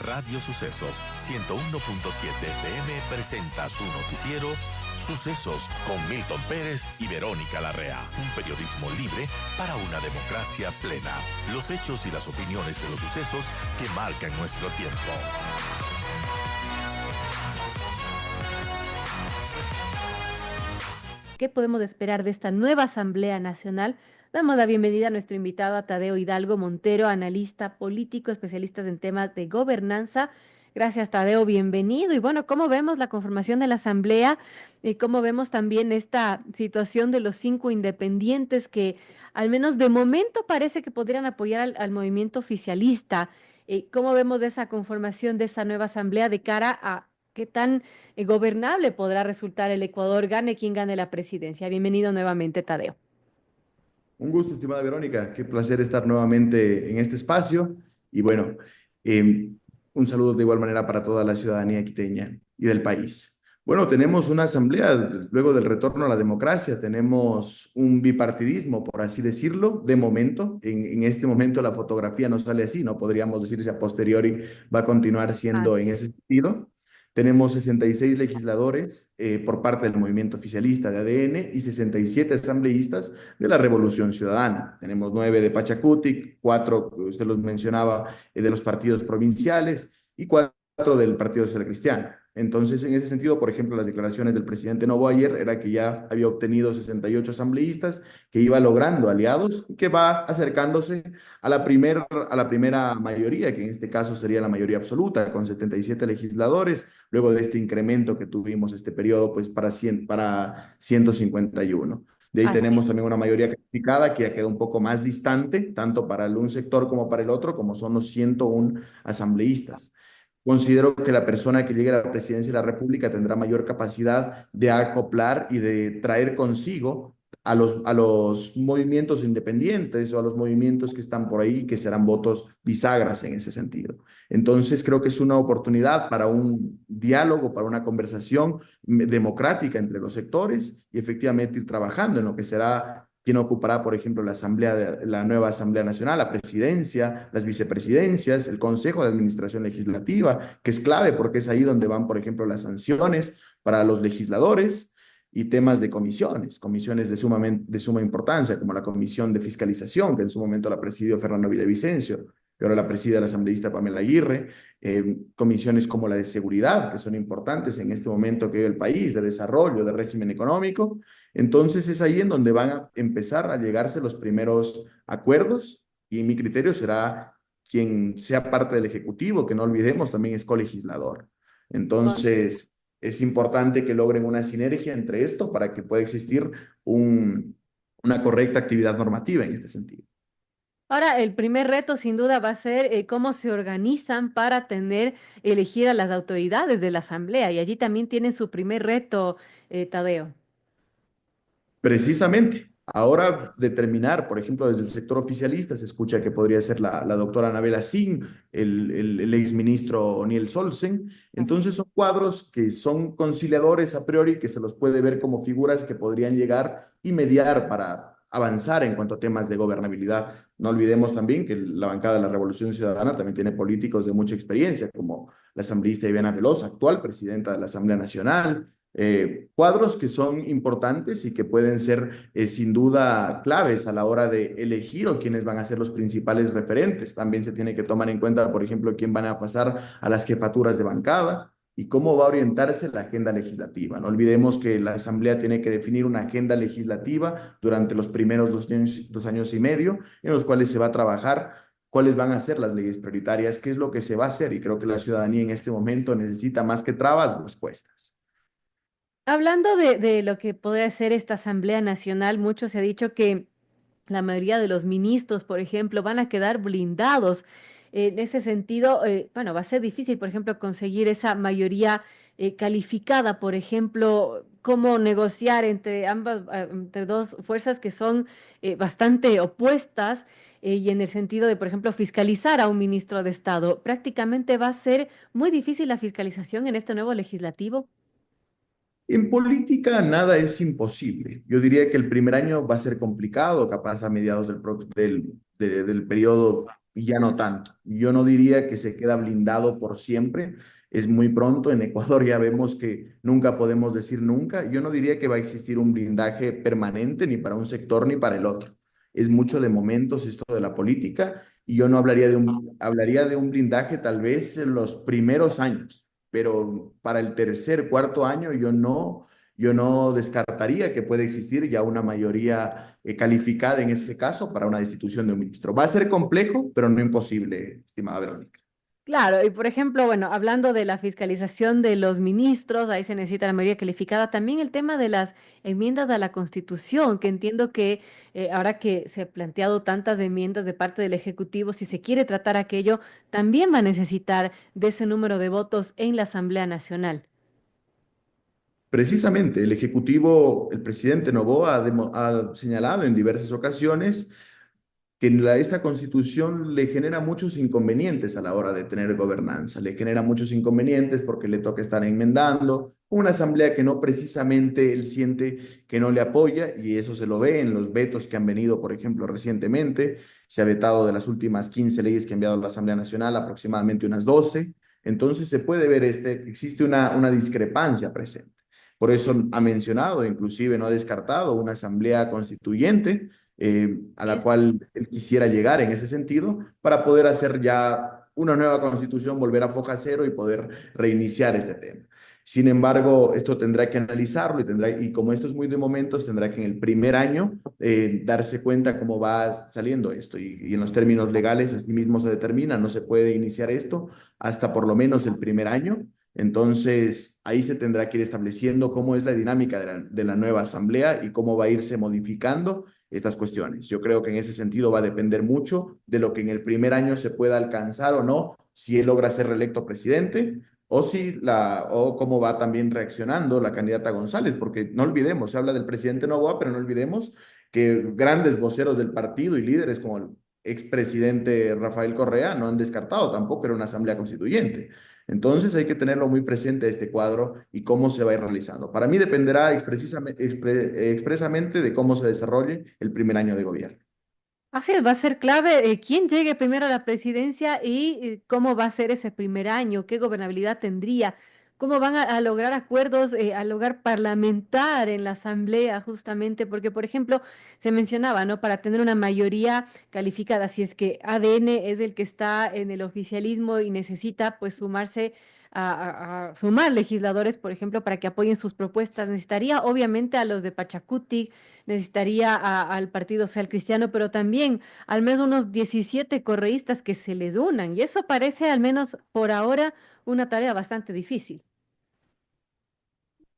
Radio Sucesos 101.7 FM presenta su noticiero Sucesos con Milton Pérez y Verónica Larrea. Un periodismo libre para una democracia plena. Los hechos y las opiniones de los sucesos que marcan nuestro tiempo. ¿Qué podemos esperar de esta nueva Asamblea Nacional? Damos la bienvenida a nuestro invitado, a Tadeo Hidalgo Montero, analista político, especialista en temas de gobernanza. Gracias, Tadeo, bienvenido. Y bueno, ¿cómo vemos la conformación de la Asamblea? Y cómo vemos también esta situación de los 5 independientes que, al menos de momento, parece que podrían apoyar al movimiento oficialista. ¿Cómo vemos esa conformación de esa nueva Asamblea de cara a qué tan gobernable podrá resultar el Ecuador, gane quien gane la presidencia? Bienvenido nuevamente, Tadeo. Un gusto, estimada Verónica. Qué placer estar nuevamente en este espacio. Y bueno, un saludo de igual manera para toda la ciudadanía quiteña y del país. Bueno, tenemos una asamblea, luego del retorno a la democracia, tenemos un bipartidismo, por así decirlo, de momento. En este momento la fotografía no sale así, no podríamos decir si a posteriori va a continuar siendo en ese sentido. Tenemos 66 legisladores por parte del movimiento oficialista de ADN y 67 asambleístas de la Revolución Ciudadana. Tenemos 9 de Pachacutic, 4, usted los mencionaba, de los partidos provinciales y 4 del Partido Social Cristiano. Entonces, en ese sentido, por ejemplo, las declaraciones del presidente Novo ayer era que ya había obtenido 68 asambleístas, que iba logrando aliados y que va acercándose a la primera mayoría, que en este caso sería la mayoría absoluta, con 77 legisladores, luego de este incremento que tuvimos este periodo, pues para 151. De ahí tenemos también una mayoría calificada que ya queda un poco más distante, tanto para un sector como para el otro, como son los 101 asambleístas. Considero que la persona que llegue a la presidencia de la República tendrá mayor capacidad de acoplar y de traer consigo a los movimientos independientes o a los movimientos que están por ahí, que serán votos bisagras en ese sentido. Entonces, creo que es una oportunidad para un diálogo, para una conversación democrática entre los sectores y efectivamente ir trabajando en lo que será quien ocupará, por ejemplo, la nueva Asamblea Nacional, la presidencia, las vicepresidencias, el Consejo de Administración Legislativa, que es clave porque es ahí donde van, por ejemplo, las sanciones para los legisladores y temas de comisiones de suma importancia, como la Comisión de Fiscalización, que en su momento la presidió Fernando Villavicencio, que ahora la preside la asambleísta Pamela Aguirre, comisiones como la de seguridad, que son importantes en este momento que vive el país, de desarrollo, de régimen económico. Entonces es ahí en donde van a empezar a llegarse los primeros acuerdos y mi criterio será quien sea parte del Ejecutivo, que no olvidemos también es colegislador. Entonces es importante que logren una sinergia entre esto para que pueda existir una correcta actividad normativa en este sentido. Ahora, el primer reto sin duda va a ser cómo se organizan para elegir a las autoridades de la Asamblea, y allí también tienen su primer reto, Tadeo. Precisamente, ahora determinar, por ejemplo, desde el sector oficialista se escucha que podría ser la doctora Anabela Singh, el exministro Oniel Solsen. Entonces son cuadros que son conciliadores a priori, que se los puede ver como figuras que podrían llegar y mediar para avanzar en cuanto a temas de gobernabilidad. No olvidemos también que la bancada de la Revolución Ciudadana también tiene políticos de mucha experiencia, como la asambleísta Viviana Velosa, actual presidenta de la Asamblea Nacional, cuadros que son importantes y que pueden ser sin duda claves a la hora de elegir o quiénes van a ser los principales referentes. También se tiene que tomar en cuenta, por ejemplo, quién van a pasar a las jefaturas de bancada y cómo va a orientarse la agenda legislativa. No olvidemos que la Asamblea tiene que definir una agenda legislativa durante los primeros 2 años y medio, en los cuales se va a trabajar cuáles van a ser las leyes prioritarias, qué es lo que se va a hacer, y creo que la ciudadanía en este momento necesita más que trabas, respuestas. Hablando de lo que puede hacer esta Asamblea Nacional, mucho se ha dicho que la mayoría de los ministros, por ejemplo, van a quedar blindados. En ese sentido, bueno, va a ser difícil, por ejemplo, conseguir esa mayoría calificada, por ejemplo, cómo negociar entre ambas, entre dos fuerzas que son bastante opuestas, y en el sentido de, por ejemplo, fiscalizar a un ministro de Estado. Prácticamente va a ser muy difícil la fiscalización en este nuevo legislativo. En política nada es imposible. Yo diría que el primer año va a ser complicado, capaz a mediados del periodo y ya no tanto. Yo no diría que se queda blindado por siempre. Es muy pronto. En Ecuador ya vemos que nunca podemos decir nunca. Yo no diría que va a existir un blindaje permanente ni para un sector ni para el otro. Es mucho de momentos esto de la política y yo no hablaría de un blindaje tal vez en los primeros años, pero para el tercer, cuarto año yo no descartaría que puede existir ya una mayoría calificada en ese caso para una destitución de un ministro. Va a ser complejo, pero no imposible, estimada Verónica. Claro, y por ejemplo, bueno, hablando de la fiscalización de los ministros, ahí se necesita la mayoría calificada. También el tema de las enmiendas a la Constitución, que entiendo que ahora que se han planteado tantas enmiendas de parte del Ejecutivo, si se quiere tratar aquello, también va a necesitar de ese número de votos en la Asamblea Nacional. Precisamente, el Ejecutivo, el presidente Noboa ha señalado en diversas ocasiones que esta constitución le genera muchos inconvenientes a la hora de tener gobernanza. Le genera muchos inconvenientes porque le toca estar enmendando una asamblea que no precisamente él siente que no le apoya, y eso se lo ve en los vetos que han venido, por ejemplo, recientemente. Se ha vetado de las últimas 15 leyes que ha enviado la Asamblea Nacional, aproximadamente unas 12. Entonces se puede ver existe una discrepancia presente. Por eso ha mencionado, inclusive no ha descartado una asamblea constituyente a la cual él quisiera llegar en ese sentido para poder hacer ya una nueva constitución, volver a foja cero y poder reiniciar este tema. Sin embargo, esto tendrá que analizarlo y como esto es muy de momentos, tendrá que en el primer año darse cuenta cómo va saliendo esto. Y en los términos legales, así mismo se determina, no se puede iniciar esto hasta por lo menos el primer año. Entonces, ahí se tendrá que ir estableciendo cómo es la dinámica de la nueva asamblea y cómo va a irse modificando estas cuestiones. Yo creo que en ese sentido va a depender mucho de lo que en el primer año se pueda alcanzar o no, si él logra ser reelecto presidente o cómo va también reaccionando la candidata González, porque no olvidemos, se habla del presidente Noboa, pero no olvidemos que grandes voceros del partido y líderes como el expresidente Rafael Correa no han descartado tampoco era una asamblea constituyente. Entonces hay que tenerlo muy presente este cuadro y cómo se va a ir realizando. Para mí dependerá expresamente de cómo se desarrolle el primer año de gobierno. Así es, va a ser clave quién llegue primero a la presidencia y cómo va a ser ese primer año, qué gobernabilidad tendría, cómo van a lograr acuerdos, a lograr parlamentar en la asamblea, justamente, porque, por ejemplo, se mencionaba, ¿no? Para tener una mayoría calificada, si es que ADN es el que está en el oficialismo y necesita, pues, sumarse a sumar legisladores, por ejemplo, para que apoyen sus propuestas, necesitaría, obviamente, a los de Pachacuti, necesitaría al Partido Social Cristiano, pero también al menos unos 17 correístas que se les unan. Y eso parece, al menos por ahora, una tarea bastante difícil.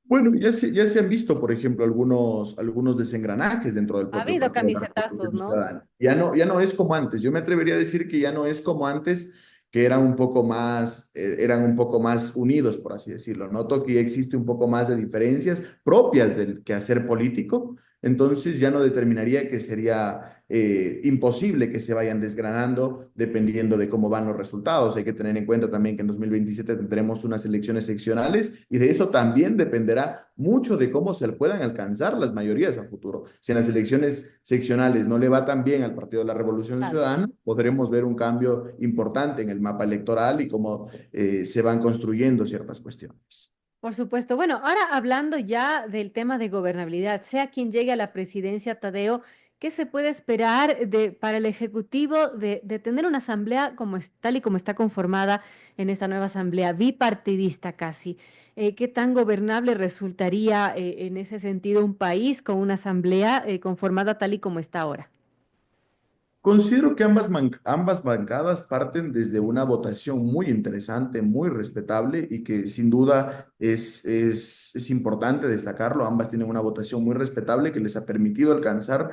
Bueno, ya se han visto, por ejemplo, algunos desengranajes dentro del Ha propio habido Partido de la camisetazos, Revolución ¿no? Ciudadana. Ya no es como antes. Yo me atrevería a decir que ya no es como antes, que eran un poco más unidos, por así decirlo. Noto que ya existe un poco más de diferencias propias del quehacer político. Entonces ya no determinaría que sería imposible que se vayan desgranando dependiendo de cómo van los resultados. Hay que tener en cuenta también que en 2027 tendremos unas elecciones seccionales y de eso también dependerá mucho de cómo se puedan alcanzar las mayorías a futuro. Si en las elecciones seccionales no le va tan bien al Partido de la Revolución Claro. Ciudadana, podremos ver un cambio importante en el mapa electoral y cómo se van construyendo ciertas cuestiones. Por supuesto. Bueno, ahora hablando ya del tema de gobernabilidad, sea quien llegue a la presidencia, Tadeo, ¿qué se puede esperar para el Ejecutivo de tener una asamblea como tal y como está conformada en esta nueva asamblea, bipartidista casi? ¿Qué tan gobernable resultaría en ese sentido un país con una asamblea conformada tal y como está ahora? Considero que ambas bancadas parten desde una votación muy interesante, muy respetable y que sin duda es importante destacarlo. Ambas tienen una votación muy respetable que les ha permitido alcanzar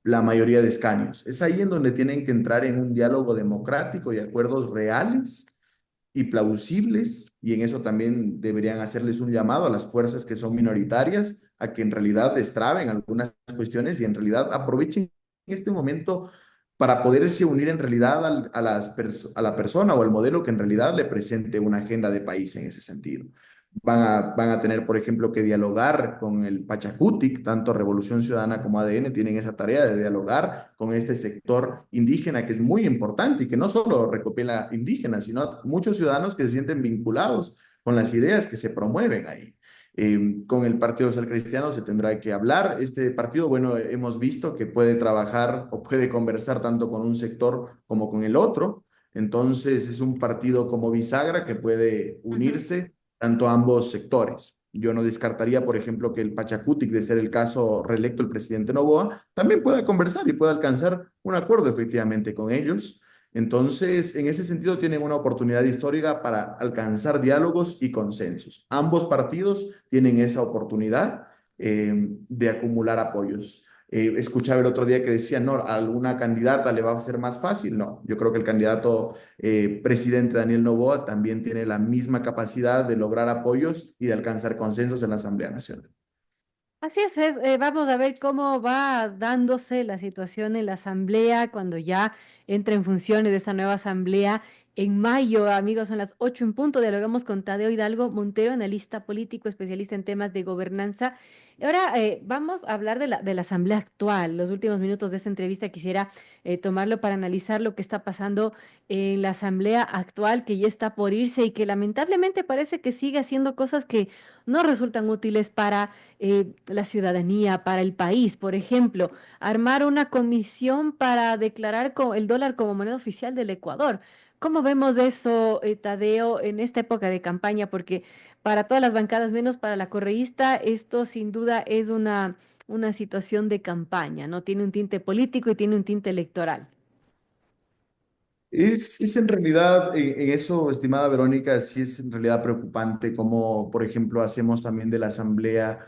la mayoría de escaños. Es ahí en donde tienen que entrar en un diálogo democrático y acuerdos reales y plausibles, y en eso también deberían hacerles un llamado a las fuerzas que son minoritarias a que en realidad destraben algunas cuestiones y en realidad aprovechen este momento para poderse unir en realidad a la persona o al modelo que en realidad le presente una agenda de país en ese sentido. van a tener, por ejemplo, que dialogar con el Pachacutic, tanto Revolución Ciudadana como ADN tienen esa tarea de dialogar con este sector indígena que es muy importante y que no solo recopila indígenas, sino muchos ciudadanos que se sienten vinculados con las ideas que se promueven ahí. Con el Partido Social Cristiano se tendrá que hablar. Este partido, bueno, hemos visto que puede trabajar o puede conversar tanto con un sector como con el otro. Entonces es un partido como bisagra que puede Ujú. unirse tanto a ambos sectores. Yo no descartaría, por ejemplo, que el Pachacutic, de ser el caso reelecto el presidente Noboa, también pueda conversar y pueda alcanzar un acuerdo efectivamente con ellos. Entonces, en ese sentido, tienen una oportunidad histórica para alcanzar diálogos y consensos. Ambos partidos tienen esa oportunidad de acumular apoyos. Escuchaba el otro día que decían, no, a alguna candidata le va a ser más fácil. No, yo creo que el candidato presidente Daniel Noboa también tiene la misma capacidad de lograr apoyos y de alcanzar consensos en la Asamblea Nacional. Así vamos a ver cómo va dándose la situación en la asamblea cuando ya entra en funciones de esta nueva asamblea en mayo. Amigos, son las 8 en punto. Dialogamos con Tadeo Hidalgo Montero, analista político, especialista en temas de gobernanza. Y ahora vamos a hablar de la asamblea actual. Los últimos minutos de esta entrevista quisiera tomarlo para analizar lo que está pasando en la asamblea actual, que ya está por irse y que lamentablemente parece que sigue haciendo cosas que no resultan útiles para la ciudadanía, para el país. Por ejemplo, armar una comisión para declarar el dólar como moneda oficial del Ecuador. ¿Cómo vemos eso, Tadeo, en esta época de campaña? Porque para todas las bancadas, menos para la correísta, esto sin duda es una situación de campaña, ¿no? Tiene un tinte político y tiene un tinte electoral. Es en realidad, en eso, estimada Verónica, sí es en realidad preocupante cómo, por ejemplo, hacemos también de la Asamblea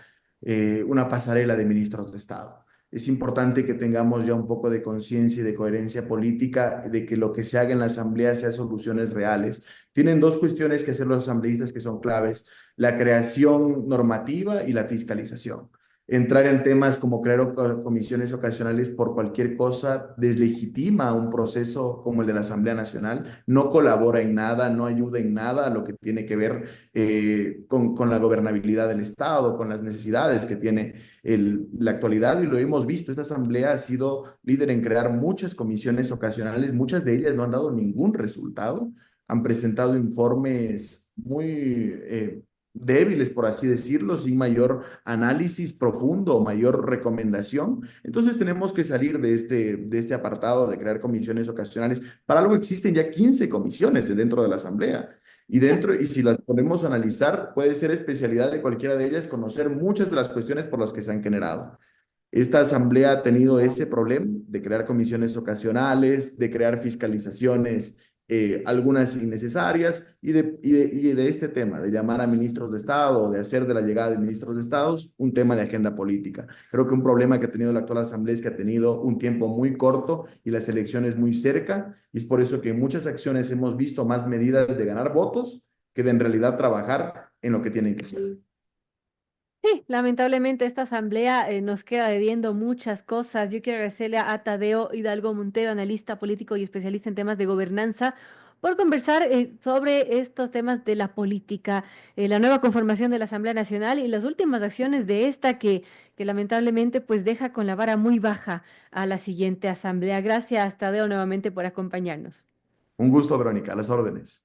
una pasarela de ministros de Estado. Es importante que tengamos ya un poco de conciencia y de coherencia política de que lo que se haga en la Asamblea sea soluciones reales. Tienen dos cuestiones que hacer los asambleístas que son claves: la creación normativa y la fiscalización. Entrar en temas como crear comisiones ocasionales por cualquier cosa deslegitima un proceso como el de la Asamblea Nacional, no colabora en nada, no ayuda en nada a lo que tiene que ver con la gobernabilidad del Estado, con las necesidades que tiene la actualidad, y lo hemos visto. Esta Asamblea ha sido líder en crear muchas comisiones ocasionales, muchas de ellas no han dado ningún resultado, han presentado informes muy débiles, por así decirlo, sin mayor análisis profundo, mayor recomendación. Entonces tenemos que salir de este apartado de crear comisiones ocasionales. Para algo existen ya 15 comisiones dentro de la Asamblea. Y si las ponemos a analizar, puede ser especialidad de cualquiera de ellas conocer muchas de las cuestiones por las que se han generado. Esta asamblea ha tenido ese problema de crear comisiones ocasionales, de crear fiscalizaciones, algunas innecesarias, y de este tema, de llamar a ministros de Estado o de hacer de la llegada de ministros de Estados un tema de agenda política. Creo que un problema que ha tenido la actual asamblea es que ha tenido un tiempo muy corto y las elecciones muy cerca, y es por eso que en muchas acciones hemos visto más medidas de ganar votos que de en realidad trabajar en lo que tienen que hacer. Sí, lamentablemente esta asamblea nos queda debiendo muchas cosas. Yo quiero agradecerle a Tadeo Hidalgo Montero, analista político y especialista en temas de gobernanza, por conversar sobre estos temas de la política, la nueva conformación de la Asamblea Nacional y las últimas acciones de esta que lamentablemente pues deja con la vara muy baja a la siguiente asamblea. Gracias, Tadeo, nuevamente por acompañarnos. Un gusto, Verónica, a las órdenes.